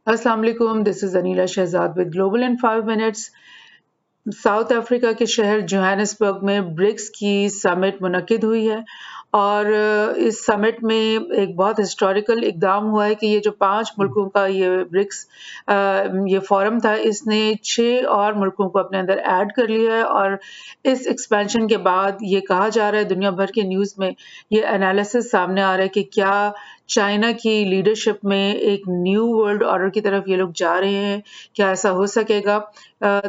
अस्सलाम वालेकुम, this is Anila Shahzad with global in 5 minutes. South Africa के शहर जोहानिसबर्ग में ब्रिक्स की समिट मुनक्किद हुई है और इस समिट में एक बहुत हिस्टोरिकल इक़दाम हुआ है कि ये जो 5 मुल्कों का ये ब्रिक्स ये फ़ोरम था, इसने 6 और मुल्कों को अपने अंदर ऐड कर लिया है और इस एक्सपेंशन के बाद ये कहा जा रहा है दुनिया भर के न्यूज़ में ये एनालिसिस सामने आ रहा है कि क्या चाइना की लीडरशिप में एक न्यू वर्ल्ड ऑर्डर की तरफ ये लोग जा रहे हैं? क्या ऐसा हो सकेगा?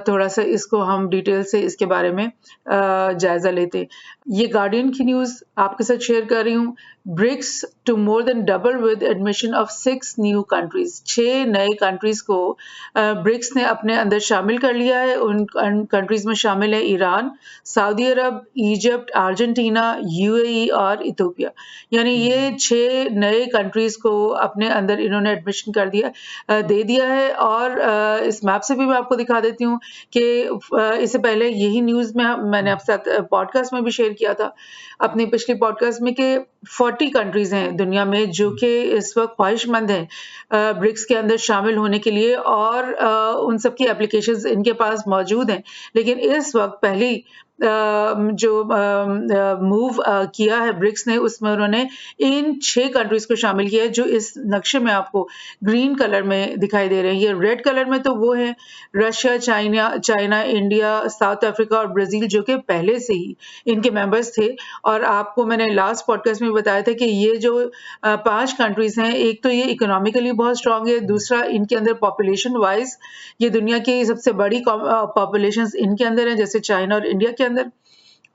थोड़ा-सा इसको हम डिटेल से इसके बारे में जायज़ा लेते हैं। ये गार्डियन की न्यूज़ आपके साथ शेयर कर रही हूँ। BRICS to more than double with admission of 6 new countries 6 नए कंट्रीज़ को ब्रिक्स ने अपने अंदर शामिल कर लिया है। उन कंट्रीज़ में शामिल है ईरान, सऊदी अरब, इजिप्ट, अर्जेंटीना, यूएई और इथियोपिया। यानी ये 6 नए कंट्रीज़ को अपने अंदर इन्होंने एडमिशन कर दिया दे दिया है और इस मैप से भी मैं आपको दिखा देती हूँ कि इससे पहले यही न्यूज़ में मैंने आपके साथ पॉडकास्ट में भी शेयर किया था, अपनी पिछली पॉडकास्ट में कि 40 कंट्रीज़ हैं दुनिया में जो कि इस वक़्त ख्वाहिशमंद हैं ब्रिक्स के अंदर शामिल होने के लिए और उन सब की एप्लीकेशंस इनके पास मौजूद हैं। लेकिन इस वक़्त पहली जो मूव किया है ब्रिक्स ने उसमें उन्होंने इन 6 कंट्रीज़ को शामिल किया है जो इस नक्शे में आपको ग्रीन कलर में दिखाई दे रहे हैं। ये रेड कलर में तो वो हैं Russia, China, India, south Africa और ब्राज़ील जो कि पहले से ही इनके मेंबर्स थे और आपको मैंने लास्ट पॉडकास्ट में बताया था कि ये जो 5 कंट्रीज़ हैं, एक तो ये इकोनॉमिकली बहुत स्ट्रॉन्ग है, दूसरा इनके अंदर पॉपुलेशन वाइज़ ये दुनिया की सबसे बड़ी पॉपुलेशंस इनके अंदर है जैसे चाइना और इंडिया के अंदर।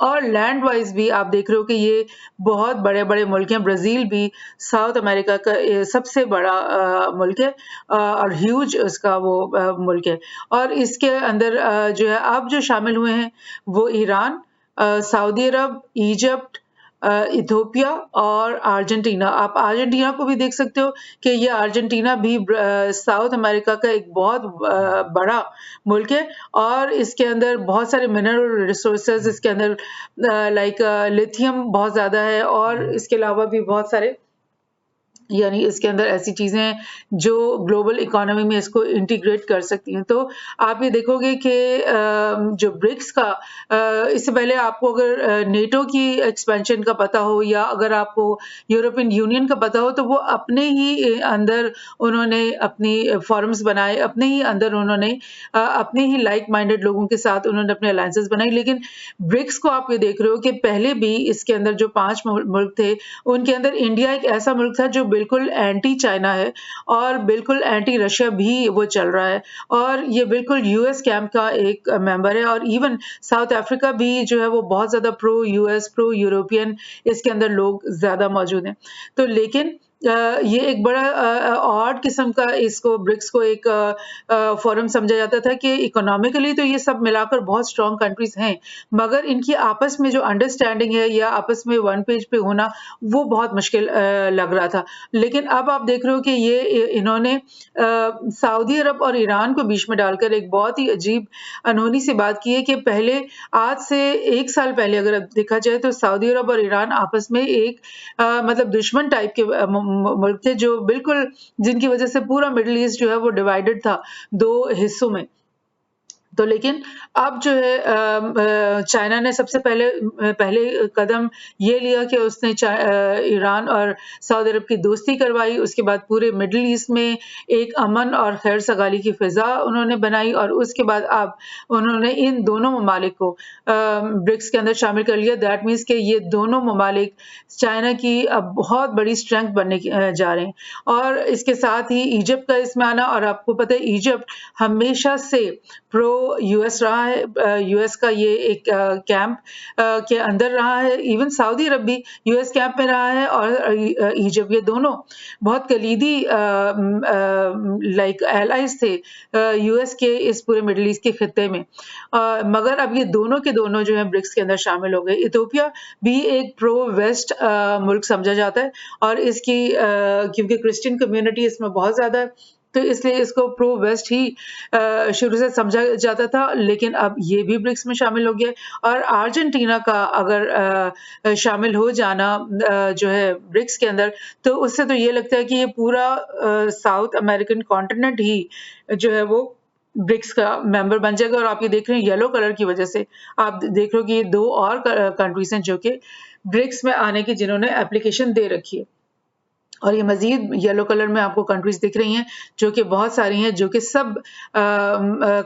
और लैंड वाइज़ भी आप देख रहे हो कि ये बहुत बड़े-बड़े मुल्क हैं। ब्राज़ील भी साउथ अमेरिका का सबसे बड़ा मुल्क है और ह्यूज उसका वो मुल्क है। और इसके अंदर जो है अब जो शामिल हुए हैं वो ईरान, सऊदी अरब, इजिप्ट, इथियोपिया और अर्जेंटीना। आप अर्जेंटीना को भी देख सकते हो कि ये अर्जेंटीना भी साउथ अमेरिका का एक बहुत बड़ा मुल्क है और इसके अंदर बहुत सारे मिनरल रिसोर्सेज़ इसके अंदर लाइक लिथियम बहुत ज़्यादा है और इसके अलावा भी बहुत सारे यानी इसके अंदर ऐसी चीज़ें हैं जो ग्लोबल इकोनॉमी में इसको इंटीग्रेट कर सकती हैं। तो आप ये देखोगे कि जो ब्रिक्स का इससे पहले आपको अगर नेटो की एक्सपेंशन का पता हो या अगर आपको यूरोपियन यूनियन का पता हो तो वो अपने ही अंदर उन्होंने अपनी फ़ोरम्स बनाए, अपने ही अंदर उन्होंने अपने ही लाइक माइंडेड लोगों के साथ उन्होंने अपने अलायंसेस बनाई। लेकिन ब्रिक्स को आप ये देख रहे हो कि पहले भी इसके अंदर जो 5 मुल्क थे, उनके अंदर इंडिया एक ऐसा मुल्क था जो बिल्कुल एंटी चाइना है और बिल्कुल एंटी रशिया भी वो चल रहा है और ये बिल्कुल यूएस कैंप का एक मेंबर है और इवन साउथ अफ्रीका भी जो है वो बहुत ज़्यादा प्रो यूएस, प्रो यूरोपियन इसके अंदर लोग ज़्यादा मौजूद हैं। तो लेकिन ये एक बड़ा ऑड किस्म का इसको ब्रिक्स को एक फोरम समझा जाता था कि इकोनॉमिकली तो ये सब मिलाकर बहुत स्ट्रॉन्ग कंट्रीज़ हैं, मगर इनकी आपस में जो अंडरस्टैंडिंग है या आपस में वन पेज पे होना, वो बहुत मुश्किल लग रहा था। लेकिन अब आप देख रहे हो कि ये इन्होंने सऊदी अरब और ईरान को बीच में डालकर एक बहुत ही अजीब अनहोनी सी बात की है कि पहले आज से 1 साल पहले अगर अब देखा जाए तो सऊदी अरब और ईरान आपस में एक मतलब दुश्मन टाइप के मुल्क थे जो बिल्कुल जिनकी वज़ह से पूरा मिडल ईस्ट जो है वो डिवाइडेड था 2 हिस्सों में। तो लेकिन अब जो है चाइना ने सबसे पहले कदम ये लिया कि उसने ईरान और सऊदी अरब की दोस्ती करवाई, उसके बाद पूरे मिडल ईस्ट में एक अमन और खैर सगाली की फ़िज़ा उन्होंने बनाई और उसके बाद अब उन्होंने इन दोनों ममालिक को ब्रिक्स के अंदर शामिल कर लिया। दैट मीन्स कि ये दोनों ममालिक चाइना की अब बहुत बड़ी स्ट्रेंथ बनने जा रहे हैं और इसके साथ ही इजिप्ट का इसमें आना और आपको पता है इजिप्ट हमेशा से प्रो यूएस रहा है यूएस का ये एक कैंप के अंदर रहा है इवन सऊदी अरब भी यूएस कैंप में रहा है और इजिप्ट ये दोनों बहुत कलीदी लाइक एलाइज थे यूएस के इस पूरे मिडल ईस्ट के खित्ते में मगर अब ये दोनों के दोनों जो है ब्रिक्स के अंदर शामिल हो गए इथियोपिया भी एक प्रो वेस्ट मुल्क समझा जाता है और इसकी क्योंकि क्रिश्चियन कम्युनिटी इसमें बहुत ज़्यादा है तो इसलिए इसको प्रो वेस्ट ही शुरू से समझा जाता था, लेकिन अब ये भी ब्रिक्स में शामिल हो गया और अर्जेंटीना का अगर शामिल हो जाना जो है ब्रिक्स के अंदर, तो उससे तो ये लगता है कि ये पूरा साउथ अमेरिकन कॉन्टिनेंट ही जो है वो ब्रिक्स का मेंबर बन जाएगा। और आप ये देख रहे हैं येलो कलर की वजह से आप देख रहे हो कि ये 2 और कंट्रीज हैं जो कि ब्रिक्स में आने की जिन्होंने एप्लीकेशन दे रखी है। और ये मज़ीद येलो कलर में आपको कंट्रीज़ दिख रही हैं, जो कि बहुत सारी हैं, जो कि सब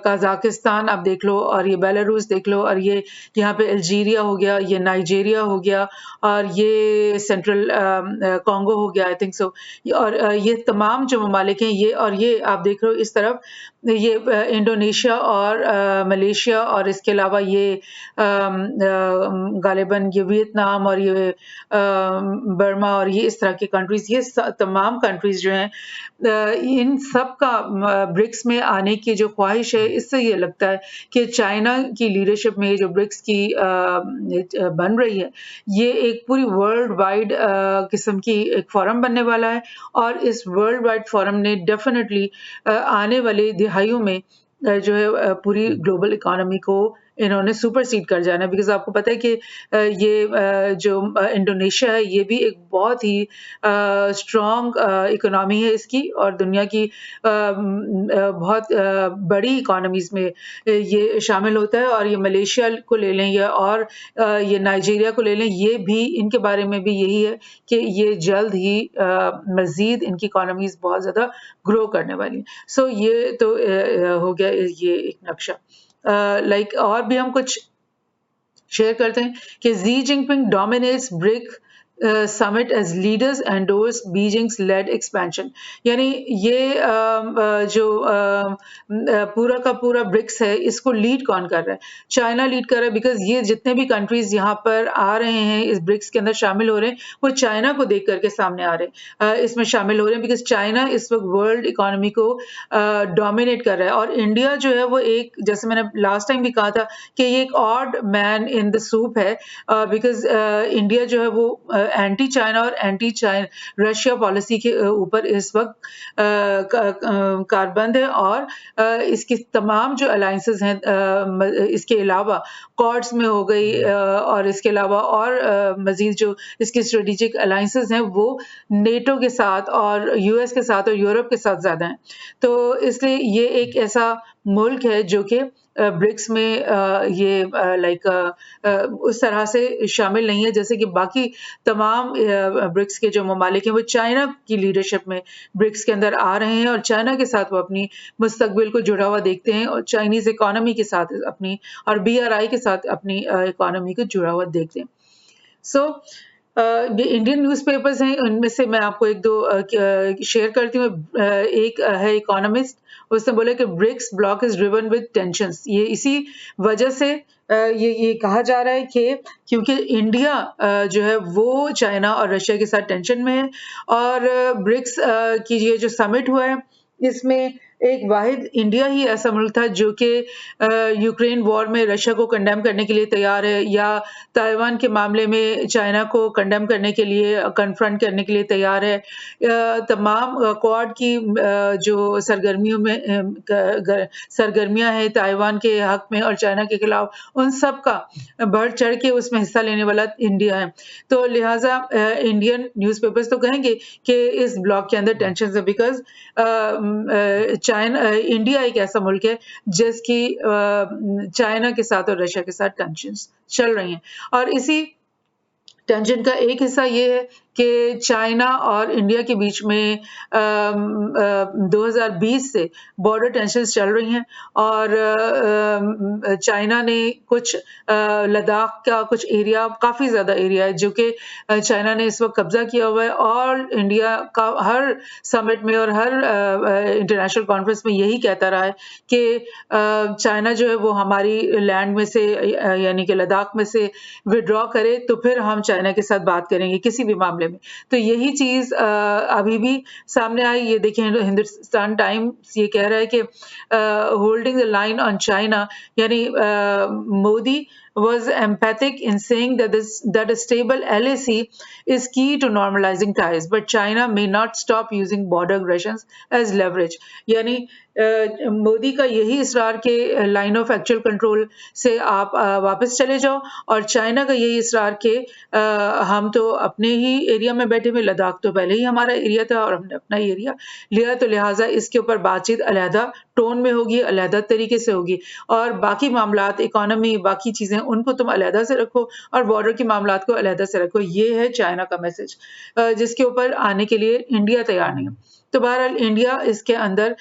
कज़ाकिस्तान आप देख लो और ये बेलारूस देख लो और ये यहाँ पे अल्जीरिया हो गया, ये नाइजीरिया हो गया और ये सेंट्रल कॉन्गो हो गया आई थिंक सो। और ये तमाम जो ममालिक हैं ये, और ये आप देख रहे हो इस तरफ ये इंडोनेशिया और मलेशिया और इसके अलावा ये गालिबन ये वियतनाम और ये बर्मा और ये इस तरह की कंट्रीज, ये तमाम कंट्रीज जो हैं इन सब का ब्रिक्स में आने की जो ख्वाहिश है, इससे ये लगता है कि चाइना की लीडरशिप में जो ब्रिक्स की बन रही है, ये एक पूरी वर्ल्ड वाइड किस्म की एक फोरम बनने वाला है। और इस वर्ल्ड वाइड फोरम ने डेफिनेटली आने वाले दिहाइयों में जो है पूरी ग्लोबल इकोनॉमी को इन्होंने सुपरसीड कर जाना है। बिकॉज़ आपको पता है कि ये जो इंडोनेशिया है, ये भी एक बहुत ही स्ट्रॉन्ग इकोनॉमी है इसकी और दुनिया की बहुत बड़ी इकोनॉमीज़ में ये शामिल होता है। और ये मलेशिया को ले लें या और ये नाइजीरिया को ले लें, ये भी इनके बारे में भी यही है कि ये जल्द ही मज़ीद इनकी इकोनॉमीज़ बहुत ज़्यादा ग्रो करने वाली हैं। सो ये तो हो गया ये एक नक्शा। लाइक और भी हम कुछ शेयर करते हैं कि Xi Jinping dominates BRIC summit as leaders endorse Beijing's led expansion. यानी ये जो पूरा का पूरा ब्रिक्स है, इसको लीड कौन कर रहा है? चाइना लीड कर रहा है, बिकॉज़ ये जितने भी कंट्रीज यहाँ पर आ रहे हैं, इस ब्रिक्स के अंदर शामिल हो रहे हैं, वो चाइना को देख करके सामने आ रहे हैं, इसमें शामिल हो रहे हैं, बिकॉज़ चाइना इस वक्त वर्ल्ड इकोनॉमी को डोमिनेट कर रहा है। और इंडिया जो है वो एक, जैसे मैंने लास्ट टाइम भी कहा था कि ये एक odd man in the soup है, बिकॉज़ इंडिया जो है वो एंटी चाइना और एंटी रशिया पॉलिसी के ऊपर इस वक्त कारबंद है। और इसकी तमाम जो अलायंसेस हैं, इसके अलावा क्वाड्स में हो गई और इसके अलावा और मजीद जो इसकी स्ट्रेटेजिक अलायंसेस हैं वो नेटो के साथ और यूएस के साथ और यूरोप के साथ ज़्यादा हैं। तो इसलिए ये एक ऐसा मुल्क है जो कि ब्रिक्स में ये लाइक उस तरह से शामिल नहीं है जैसे कि बाकी तमाम ब्रिक्स के जो ममालिक हैं वो चाइना की लीडरशिप में ब्रिक्स के अंदर आ रहे हैं और चाइना के साथ वो अपनी मुस्तकबिल को जुड़ा हुआ देखते हैं और चाइनीज़ इकोनॉमी के साथ अपनी और बीआरआई के साथ अपनी इकोनॉमी को जुड़ा हुआ देखते हैं। सो ये इंडियन न्यूज़पेपर्स हैं, उनमें से मैं आपको एक दो शेयर करती हूँ। एक है इकोनॉमिस्ट, उसने बोला कि BRICS bloc is driven with tensions. ये इसी वजह से ये कहा जा रहा है कि क्योंकि इंडिया जो है वो चाइना और रशिया के साथ टेंशन में है और ब्रिक्स की ये जो समिट हुआ है इसमें एक वाहिद इंडिया ही ऐसा मुल्क था जो कि यूक्रेन वॉर में रशिया को कंडेम करने के लिए तैयार है या ताइवान के मामले में चाइना को कंडेम करने के लिए कन्फ्रंट करने के लिए तैयार है। तमाम क्वाड की जो सरगर्मियां हैं ताइवान के हक में और चाइना के खिलाफ, उन सब का बढ़ चढ़ के उसमें हिस्सा लेने वाला इंडिया है। तो लिहाजा इंडियन न्यूज़पेपर्स तो कहेंगे कि इस ब्लॉक के अंदर टेंशन है बिकॉज इंडिया एक ऐसा मुल्क है जिसकी चाइना के साथ और रशिया के साथ टेंशंस चल रही हैं। और इसी टेंशन का एक हिस्सा ये है कि चाइना और इंडिया के बीच में 2020 से बॉर्डर टेंशंस चल रही हैं और चाइना ने कुछ लद्दाख का कुछ एरिया, काफ़ी ज़्यादा एरिया है जो कि चाइना ने इस वक्त कब्जा किया हुआ है और इंडिया का हर समिट में और हर इंटरनेशनल कॉन्फ्रेंस में यही कहता रहा है कि चाइना जो है वो हमारी लैंड में से यानी कि लद्दाख में से विड्रॉ करे तो फिर हम चाइना के साथ बात करेंगे किसी भी मामले में। तो यही चीज़ अभी भी सामने आई। ये देखिए हिंदुस्तान टाइम्स ये कह रहा है कि holding the line on China, यानी Modi was emphatic in saying that a stable LAC is key to normalizing ties, but China may not stop using border aggressions as leverage. यानी मोदी का यही इसरार के लाइन ऑफ एक्चुअल कंट्रोल से आप वापस चले जाओ, और चाइना का यही इसरार के हम तो अपने ही एरिया में बैठे हुए, लद्दाख तो पहले ही हमारा एरिया था और हमने अपना ही एरिया लिया, तो लिहाजा इसके ऊपर बातचीत अलहदा टोन में होगी, अलहदा तरीके से होगी, और बाकी मामलात इकोनॉमी बाकी चीज़ें उनको तुम अलहदा से रखो और बॉर्डर की मामलात को अलहदा से रखो। ये है चाइना का मैसेज, जिसके ऊपर आने के लिए इंडिया तैयार नहीं है। तो बहरहाल इंडिया इसके अंदर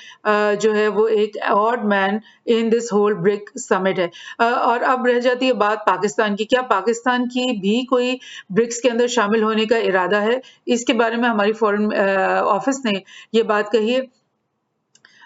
जो है वो एक odd man in this whole BRIC summit है। और अब रह जाती है बात पाकिस्तान की। क्या पाकिस्तान की भी कोई ब्रिक्स के अंदर शामिल होने का इरादा है? इसके बारे में हमारी फॉरेन ऑफिस ने ये बात कही है।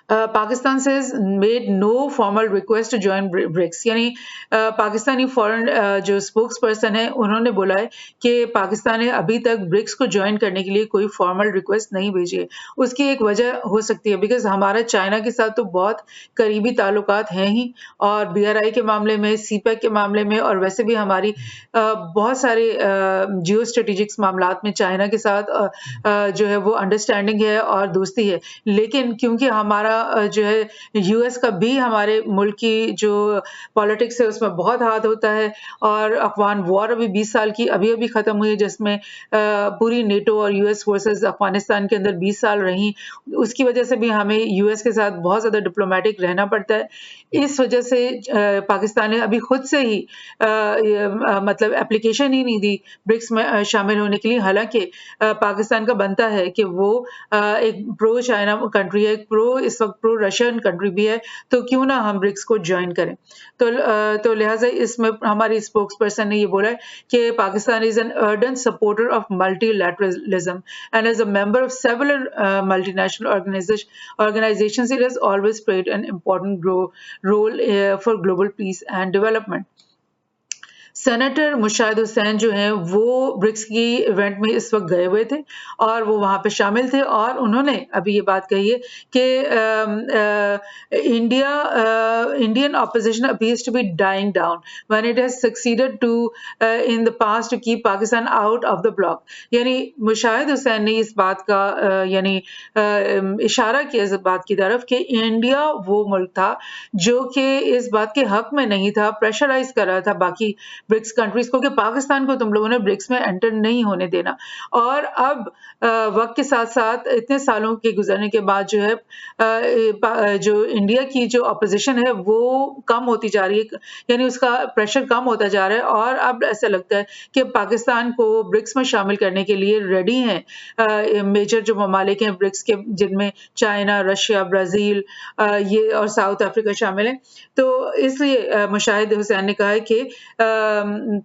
Pakistan says made no formal request to join BRICS, यानी पाकिस्तानी फॉरेन जो स्पोक्स पर्सन है उन्होंने बोला है कि पाकिस्तान ने अभी तक ब्रिक्स को ज्वाइन करने के लिए कोई फॉर्मल रिक्वेस्ट नहीं भेजी है। उसकी एक वजह हो सकती है बिकॉज हमारा चाइना के साथ तो बहुत करीबी ताल्लुकात हैं ही, और BRI के मामले में, CPEC के मामले में, और वैसे भी हमारी बहुत सारे जियो स्ट्रेटेजिक्स मामलात में चाइना के साथ जो है वो अंडरस्टैंडिंग है और दोस्ती है। लेकिन क्योंकि हमारा जो है US का भी हमारे मुल्क की जो पॉलिटिक्स है उसमें बहुत हाथ होता है, और अफगान वॉर अभी 20 साल की अभी ख़त्म हुई है, जिसमें पूरी नेटो और US फोर्सेस अफगानिस्तान के अंदर 20 साल रहीं। उसकी वजह से भी हमें US के साथ बहुत ज़्यादा डिप्लोमेटिक रहना पड़ता है। इस वजह से पाकिस्तान ने अभी खुद से ही मतलब एप्लीकेशन ही नहीं दी ब्रिक्स में शामिल होने के लिए। हालांकि पाकिस्तान का बनता है कि वो एक प्रो चाइना कंट्री है, इस वक्त प्रो रशियन कंट्री भी है, तो क्यों ना हम ब्रिक्स को ज्वाइन करें। तो लिहाजा इसमें हमारी स्पोक्स पर्सन ने ये बोला है कि Pakistan is an ardent supporter of multilateralism and as a member of several multinational organizations it has always played an important role for global peace and development. Senator Mushahid Hussain जो हैं वो ब्रिक्स की इवेंट में इस वक्त गए हुए थे और वो वहाँ पे शामिल थे, और उन्होंने अभी ये बात कही है कि Indian opposition appears to be dying down when it has succeeded to in the past to keep Pakistan out of the bloc. यानी मुशाहिद हुसैन ने इस बात का यानी इशारा किया इस बात की तरफ कि इंडिया वो मुल्क था जो कि इस बात के हक में नहीं था, प्रेशराइज कर रहा था बाकी ब्रिक्स कंट्रीज को कि पाकिस्तान को तुम लोगों ने ब्रिक्स में एंटर नहीं होने देना। और अब वक्त के साथ साथ इतने सालों के गुजरने के बाद जो है जो इंडिया की जो अपोजिशन है वो कम होती जा रही है, यानी उसका प्रेशर कम होता जा रहा है, और अब ऐसा लगता है कि पाकिस्तान को ब्रिक्स में शामिल करने के लिए रेडी हैं मेजर जो ममालिक हैं ब्रिक्स के, जिनमें चाइना, रशिया, ब्राज़ील ये और साउथ अफ्रीका शामिल हैं। तो इसलिए मुशाहिद हुसैन ने कहा है कि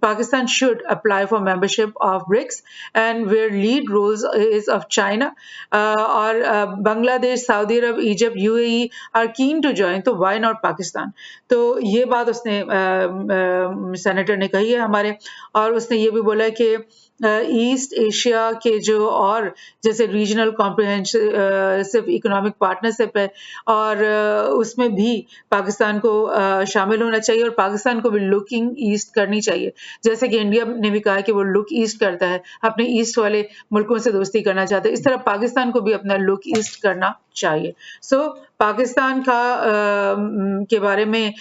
Pakistan should apply for membership of BRICS and where lead roles is of China और Bangladesh, Saudi Arab, Egypt, UAE are keen to join, तो why not Pakistan। तो ये बात उसने सेनेटर ने कही है हमारे, और उसने ये भी बोला है कि ईस्ट एशिया के जो और जैसे रीजनल कॉम्प्रिहेंसिव इकोनॉमिक पार्टनरशिप है और उसमें भी पाकिस्तान को शामिल होना चाहिए, और पाकिस्तान को भी लुकिंग ईस्ट करनी चाहिए, जैसे कि इंडिया ने भी कहा है कि वो लुक ईस्ट करता है, अपने ईस्ट वाले मुल्कों से दोस्ती करना चाहता है, इस तरह पाकिस्तान को भी अपना लुक ईस्ट करना चाहिए। सो पाकिस्तान का के बारे में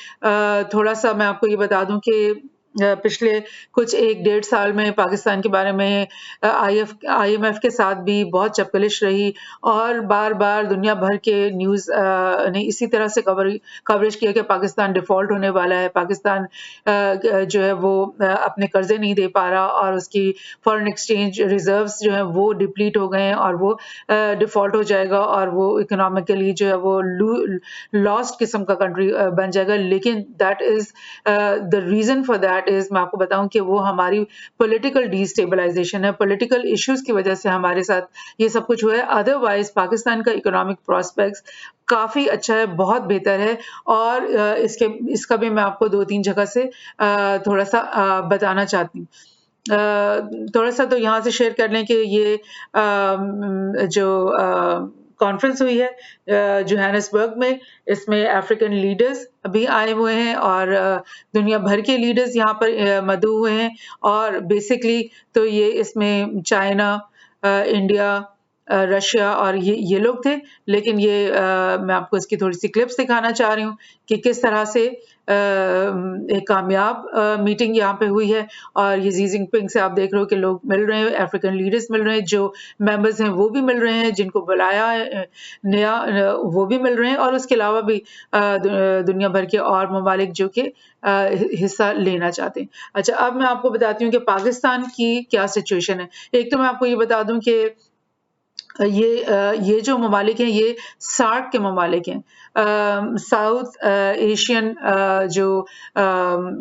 थोड़ा सा मैं आपको ये बता दूं कि पिछले कुछ 1-1.5 साल में पाकिस्तान के बारे में IMF के साथ भी बहुत चपकलिश रही, और बार-बार दुनिया भर के न्यूज़ ने इसी तरह से कवरेज किया कि पाकिस्तान डिफ़ॉल्ट होने वाला है, पाकिस्तान जो है वो अपने कर्जे नहीं दे पा रहा, और उसकी फॉरेन एक्सचेंज रिजर्व्स जो है वो डिप्लीट हो गए हैं और वो डिफ़ॉल्ट हो जाएगा, और वो इकोनॉमिकली जो है वो लॉस्ट किस्म का कंट्री बन जाएगा। लेकिन that is the reason for that is, मैं आपको बताऊं कि वो हमारी पॉलिटिकल डिस्टेबलाइजेशन है, पॉलिटिकल इश्यूज की वजह से हमारे साथ ये सब कुछ हुआ है। अदरवाइज पाकिस्तान का इकोनॉमिक प्रोस्पेक्ट्स काफ़ी अच्छा है, बहुत बेहतर है, और इसका भी मैं आपको 2-3 जगह से थोड़ा सा बताना चाहती हूँ। थोड़ा सा तो यहाँ से शेयर कर लें कि ये जो कॉन्फ्रेंस हुई है जोहानिसबर्ग में। इसमें अफ्रीकन लीडर्स भी आए हुए हैं और दुनिया भर के लीडर्स यहाँ पर मदऊ हुए हैं। और बेसिकली तो ये इसमें चाइना, इंडिया, रशिया और ये लोग थे। लेकिन मैं आपको इसकी थोड़ी-सी क्लिप्स दिखाना चाह रही हूँ कि किस तरह से एक कामयाब मीटिंग यहाँ पे हुई है। और ये ज़ी जिनपिंग से आप देख रहे हो कि लोग मिल रहे हैं, अफ्रीकन लीडर्स मिल रहे हैं, जो मेंबर्स हैं वो भी मिल रहे हैं, जिनको बुलाया है नया वो भी मिल रहे हैं, और उसके अलावा भी दुनिया भर के और ममालिक जो कि हिस्सा लेना चाहते हैं। अच्छा, अब मैं आपको बताती हूँ कि पाकिस्तान की क्या सिचुएशन है। एक तो मैं आपको ये बता दूँ कि ये जो ममालिक हैं ये सार्क के ममालिक हैं। साउथ एशियन जो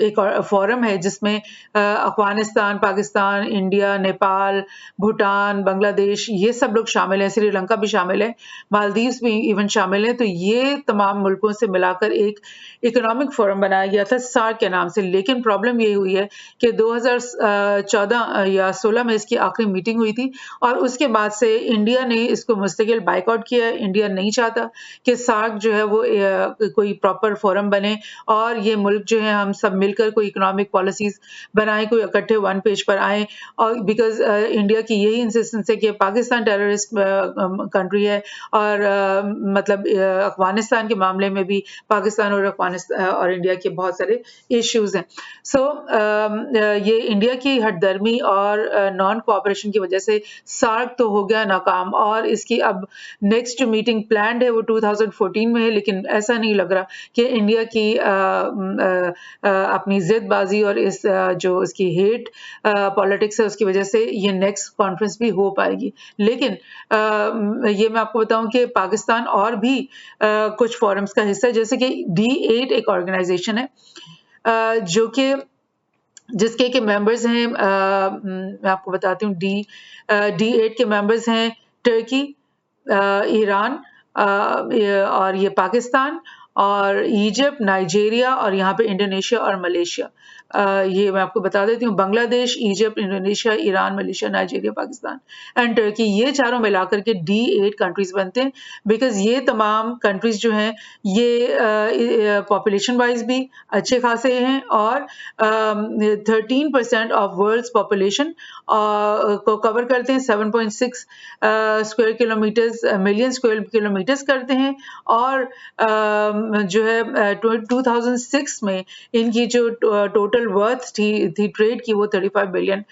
एक और फोरम है जिसमें अफ़गानिस्तान, पाकिस्तान, इंडिया, नेपाल, भूटान, बांग्लादेश ये सब लोग शामिल हैं, श्रीलंका भी शामिल है, मालदीव्स भी इवन शामिल हैं। तो ये तमाम मुल्कों से मिलाकर एक इकोनॉमिक फोरम बनाया गया था सार्क के नाम से। लेकिन प्रॉब्लम ये हुई है कि 2014 या 16 में इसकी आखिरी मीटिंग हुई थी और उसके बाद से इंडिया ने इसको मुस्तकिल बायकॉट किया है। इंडिया नहीं चाहता कि सार्क जो है वो कोई प्रॉपर फोरम बने और ये मुल्क जो है हम सब मिलकर कोई इकोनॉमिक पॉलिसीज बनाएं, कोई इकट्ठे वन पेज पर आए। और बिकॉज इंडिया की यही इंसिस्टेंस है कि पाकिस्तान टेररिस्ट कंट्री है और मतलब अफगानिस्तान के मामले में भी पाकिस्तान और अफगानिस्तान और इंडिया के बहुत सारे इश्यूज हैं। सो ये इंडिया की हटदर्मी और नॉन कोऑपरेशन की वजह से सार्क तो हो गया नाकाम और इसकी अब नेक्स्ट मीटिंग प्लान्ड है वो 2014 में है। लेकिन ऐसा नहीं लग रहा कि इंडिया की अपनी जिदबाजी और इस जो इसकी हेट पॉलिटिक्स है उसकी वजह से ये नेक्स्ट कॉन्फ्रेंस भी हो पाएगी। लेकिन ये मैं आपको बताऊं कि पाकिस्तान और भी कुछ फोरम्स का हिस्सा है, जैसे कि D8 एक ऑर्गेनाइजेशन है जो कि जिसके के मेंबर्स हैं मैं आपको बताती हूँ। D8 के मेंबर्स हैं टर्की, ईरान और ये पाकिस्तान और इजिप्ट, नाइजीरिया और यहाँ पे इंडोनेशिया और मलेशिया। ये मैं आपको बता देती हूँ, Bangladesh, Egypt, Indonesia, Iran, Malaysia, Nigeria, Pakistan and Turkey, ये चारों मिलाकर के D8 कंट्रीज बनते हैं। बिकॉज ये तमाम कंट्रीज जो हैं ये पॉपुलेशन वाइज भी अच्छे खासे हैं और 13% ऑफ वर्ल्ड्स पॉपुलेशन को कवर करते हैं। 7.6 square kilometres million square kilometres करते हैं और जो है 2006 में इनकी जो टोटल वर्थ थी ट्रेड की वो $35 बिलियन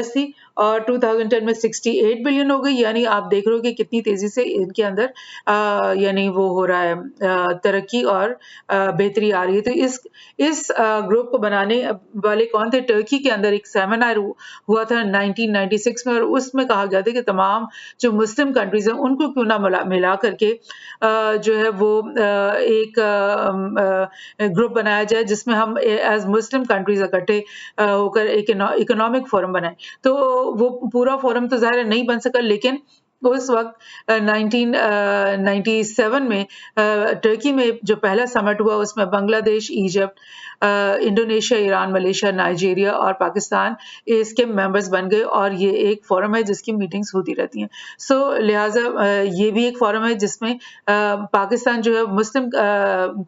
थी और 2010 में 68 बिलियन हो गई। यानी आप देख रहे हो कि कितनी तेजी से इनके अंदर यानी वो हो रहा है तरक्की और बेहतरी आ रही है। तो इस ग्रुप को बनाने वाले कौन थे? टर्की के अंदर एक सेमिनार हुआ था 1996 में और उसमें कहा गया था कि तमाम जो मुस्लिम कंट्रीज हैं उनको क्यों ना मिला करके जो है वो एक ग्रुप बनाया जाए जिसमें हम एज मुस्लिम कंट्रीज इकट्ठे होकर एक इकोनॉमिक फोरम बनाए। तो वो पूरा फोरम तो ज़ाहिर नहीं बन सका, लेकिन उस वक्त 1997 में टर्की में जो पहला समिट हुआ उसमें Bangladesh, Egypt, Indonesia, Iran, Malaysia, Nigeria और पाकिस्तान इसके मेंबर्स बन गए और ये एक फोरम है जिसकी मीटिंग्स होती रहती हैं। सो लिहाजा ये भी एक फोरम है जिसमें पाकिस्तान जो है मुस्लिम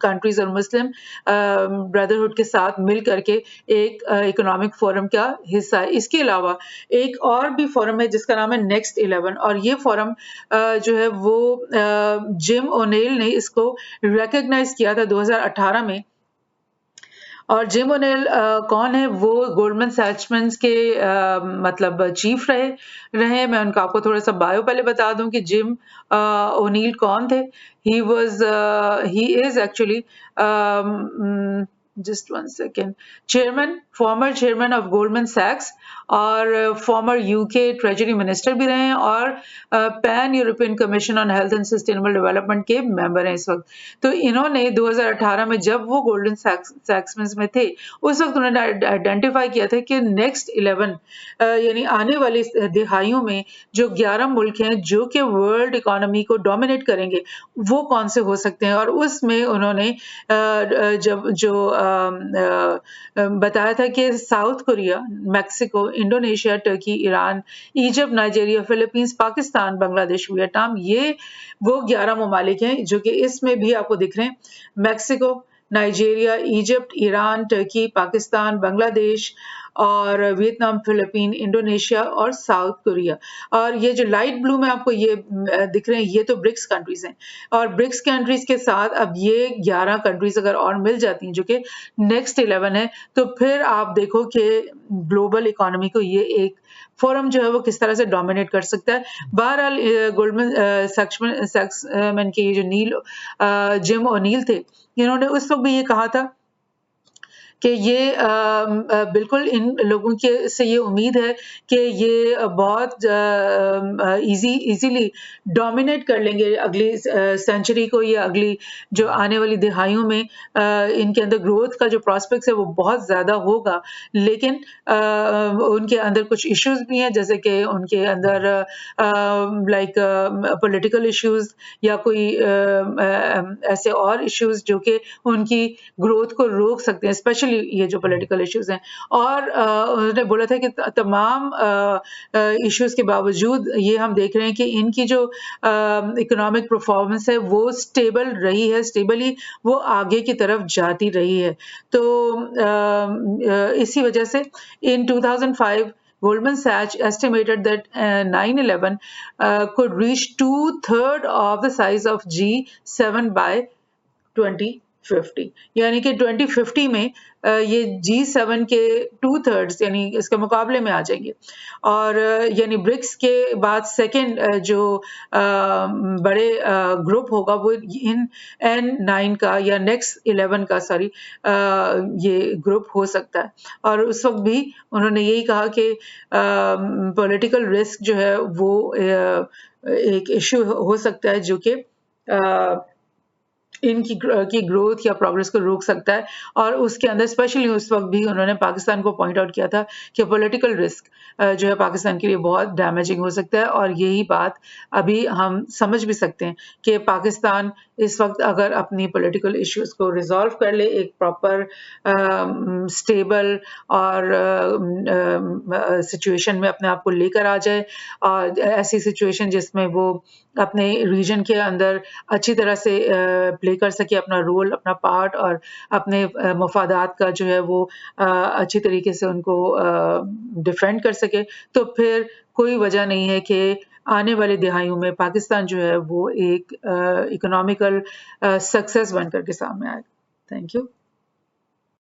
कंट्रीज और मुस्लिम ब्रदरहुड के साथ मिल करके एक इकोनॉमिक फोरम का हिस्सा है। इसके अलावा एक और भी फोरम है जिसका नाम है नेक्स्ट 11 और ये फोरम जो है वो जिम ओनेल ने इसको रिकॉग्नाइज किया था 2018 में। और जिम ओनेल कौन है? वो गोल्डमैन सैच्स के मतलब चीफ रहे। मैं उनका आपको थोड़ा सा बायो पहले बता दूं कि जिम ओनील कौन थे। He is actually just one second, former chairman of Goldman Sachs और former UK ट्रेजरी मिनिस्टर भी रहे हैं और pan European commission on health and sustainable development के मेंबर हैं इस वक्त। तो इन्होंने 2018 में जब वो गोल्डन सैक्स में थे उस वक्त उन्होंने आइडेंटिफाई किया था कि नेक्स्ट 11 यानी आने वाली दिहाइयों में जो 11 मुल्क हैं जो कि वर्ल्ड इकोनॉमी को डोमिनेट करेंगे वो कौन से हो सकते हैं। और उसमें उन्होंने जब जो बताया था कि south Korea, Mexico, Indonesia, Turkey, Iran, Egypt, Nigeria, Philippines, Pakistan, Bangladesh, Vietnam, ये वो 11 ममालिक हैं जो कि इसमें भी आपको दिख रहे हैं। Mexico, Nigeria, Egypt, Iran, Turkey, Pakistan, Bangladesh और वियतनाम, फिलीपीन, इंडोनेशिया और साउथ कोरिया। और ये जो लाइट ब्लू में आपको ये दिख रहे हैं, ये तो ब्रिक्स कंट्रीज हैं। और ब्रिक्स कंट्रीज के साथ अब ये 11 कंट्रीज अगर और मिल जाती हैं, जो कि नेक्स्ट 11 है, तो फिर आप देखो कि ग्लोबल इकोनॉमी को ये एक फोरम जो है वो किस तरह से डोमिनेट कर सकता है। बहरहाल गोल्डमैन सैक्समैन के ये जो जिम ओनील थे, इन्होंने उस वक्त भी ये कहा था कि ये बिल्कुल इन लोगों के से ये उम्मीद है कि ये बहुत इजीली डोमिनेट कर लेंगे अगली सेंचुरी को, या अगली जो आने वाली दिहाइयों में इनके अंदर ग्रोथ का जो प्रॉस्पेक्ट्स है वो बहुत ज़्यादा होगा। लेकिन उनके अंदर कुछ इश्यूज भी हैं, जैसे कि उनके अंदर लाइक पॉलिटिकल इश्यूज या कोई ऐसे और इश्यूज जो कि उनकी ग्रोथ को रोक सकते हैं, स्पेशली ये जो पॉलिटिकल इश्यूज हैं। और उन्होंने बोला था कि तमाम इश्यूज के बावजूद ये हम देख रहे हैं कि इनकी जो इकोनॉमिक परफॉर्मेंस है वो स्टेबल रही है, स्टेबली वो आगे की तरफ जाती रही है। तो इसी वजह से इन 2005 Goldman Sachs estimated that 9/11 could reach 2/3 of the size of G7 by 2050, यानी कि 2050 में ये G7 के 2/3 यानी इसके मुकाबले में आ जाएंगे। और यानी ब्रिक्स के बाद सेकंड जो बड़े ग्रुप होगा वो इन N9 का या नेक्स्ट 11 का ये ग्रुप हो सकता है। और उस वक्त भी उन्होंने यही कहा कि पॉलिटिकल रिस्क जो है वो एक इश्यू हो सकता है जो कि इनकी की ग्रोथ या प्रोग्रेस को रोक सकता है। और उसके अंदर स्पेशली उस वक्त भी उन्होंने पाकिस्तान को पॉइंट आउट किया था कि पॉलिटिकल रिस्क जो है पाकिस्तान के लिए बहुत डैमेजिंग हो सकता है। और यही बात अभी हम समझ भी सकते हैं कि पाकिस्तान इस वक्त अगर अपनी पॉलिटिकल इश्यूज को रिजॉल्व कर ले, एक प्रॉपर स्टेबल और सिचुएशन में अपने आप को लेकर आ जाए, और ऐसी सिचुएशन जिसमें वो अपने रीजन के अंदर अच्छी तरह से प्ले कर सके अपना रोल, अपना पार्ट, और अपने मफादात का जो है वो अच्छी तरीके से उनको डिफेंड कर सके, तो फिर कोई वजह नहीं है कि आने वाले दिहाइयों में पाकिस्तान जो है वो एक इकोनॉमिकल सक्सेस बनकर के सामने आए। Thank you.